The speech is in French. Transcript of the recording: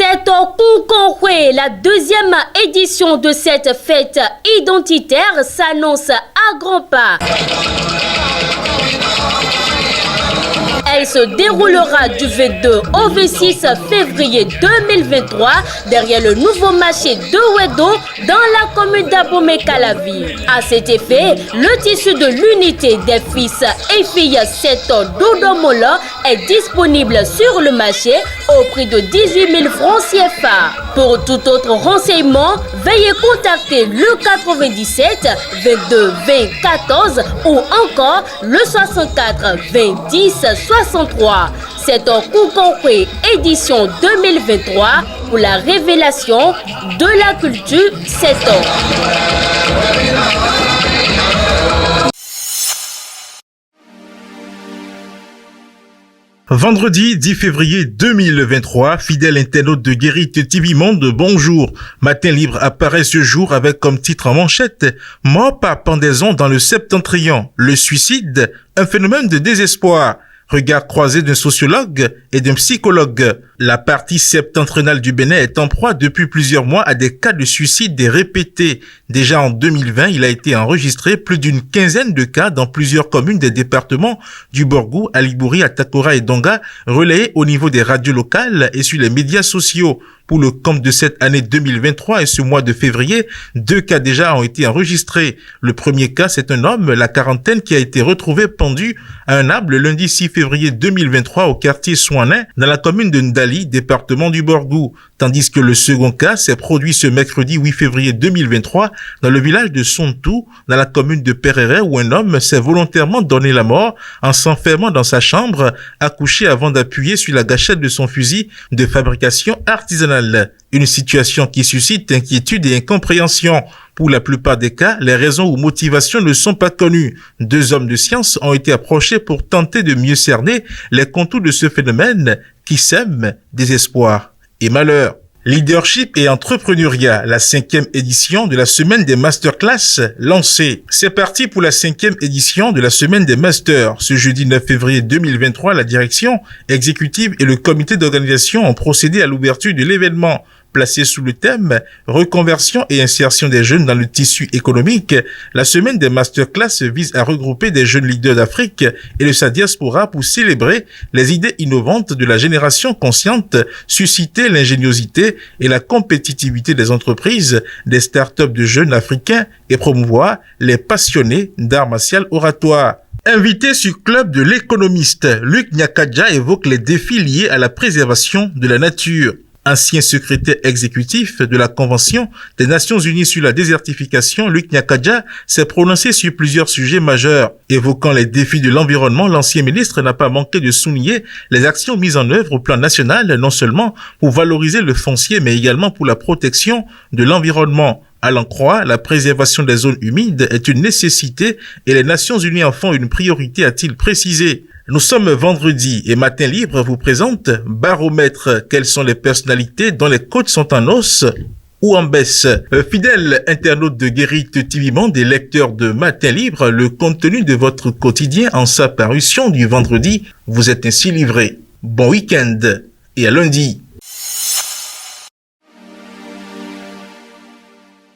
C'est au Koukonwe, la deuxième édition de cette fête identitaire s'annonce à grands pas. Elle se déroulera du 22 au 26 février 2023 derrière le nouveau marché de Wedo dans la commune d'Abomey-Calavi. À cet effet, le tissu de l'unité des fils et filles 7 d'Odomola est disponible sur le marché au prix de 18 000 francs CFA. Pour tout autre renseignement, veuillez contacter le 97 22 20 14 ou encore le 64 20 10 63. C'est en Koukonwe édition 2023 pour la révélation de la culture 7 ans. Vendredi 10 février 2023, fidèle internaute de Guérite TV Monde, bonjour. Matin Libre apparaît ce jour avec comme titre en manchette « Mort par pendaison dans le Septentrion, le suicide, un phénomène de désespoir ». Regard croisé d'un sociologue et d'un psychologue. La partie septentrionale du Bénin est en proie depuis plusieurs mois à des cas de suicide répétés. Déjà en 2020, il a été enregistré plus d'une quinzaine de cas dans plusieurs communes des départements du Borgou, Alibouri, Atakora et Donga, relayés au niveau des radios locales et sur les médias sociaux. Pour le compte de cette année 2023 et ce mois de février, 2 cas déjà ont été enregistrés. Le premier cas, c'est un homme, la quarantaine, qui a été retrouvé pendu à un arbre le lundi 6 février 2023 au quartier Soanin, dans la commune de Ndali, département du Borgou. Tandis que le second cas s'est produit ce mercredi 8 février 2023 dans le village de Sontou, dans la commune de Perere, où un homme s'est volontairement donné la mort en s'enfermant dans sa chambre, accouché avant d'appuyer sur la gâchette de son fusil de fabrication artisanale. Une situation qui suscite inquiétude et incompréhension. Pour la plupart des cas, les raisons ou motivations ne sont pas connues. 2 hommes de science ont été approchés pour tenter de mieux cerner les contours de ce phénomène qui sème désespoir et malheur. Leadership et entrepreneuriat, la 5e édition de la semaine des masterclass lancée. C'est parti pour la 5e édition de la semaine des masters. Ce jeudi 9 février 2023, la direction exécutive et le comité d'organisation ont procédé à l'ouverture de l'événement. Placé sous le thème « Reconversion et insertion des jeunes dans le tissu économique », la semaine des masterclass vise à regrouper des jeunes leaders d'Afrique et de sa diaspora pour célébrer les idées innovantes de la génération consciente, susciter l'ingéniosité et la compétitivité des entreprises, des startups de jeunes africains et promouvoir les passionnés d'art martial oratoire. Invité sur Club de l'économiste, Luc Nyakadja évoque les défis liés à la préservation de la nature. Ancien secrétaire exécutif de la Convention des Nations Unies sur la désertification, Luc Nyakadja s'est prononcé sur plusieurs sujets majeurs. Évoquant les défis de l'environnement, l'ancien ministre n'a pas manqué de souligner les actions mises en œuvre au plan national, non seulement pour valoriser le foncier, mais également pour la protection de l'environnement. À l'en croire, la préservation des zones humides est une nécessité et les Nations Unies en font une priorité, a-t-il précisé. Nous sommes vendredi et Matin Libre vous présente Baromètre. Quelles sont les personnalités dont les côtes sont en hausse ou en baisse? Fidèle internaute de Guérite TV Monde et lecteur de Matin Libre, le contenu de votre quotidien en sa parution du vendredi vous est ainsi livré. Bon week-end et à lundi.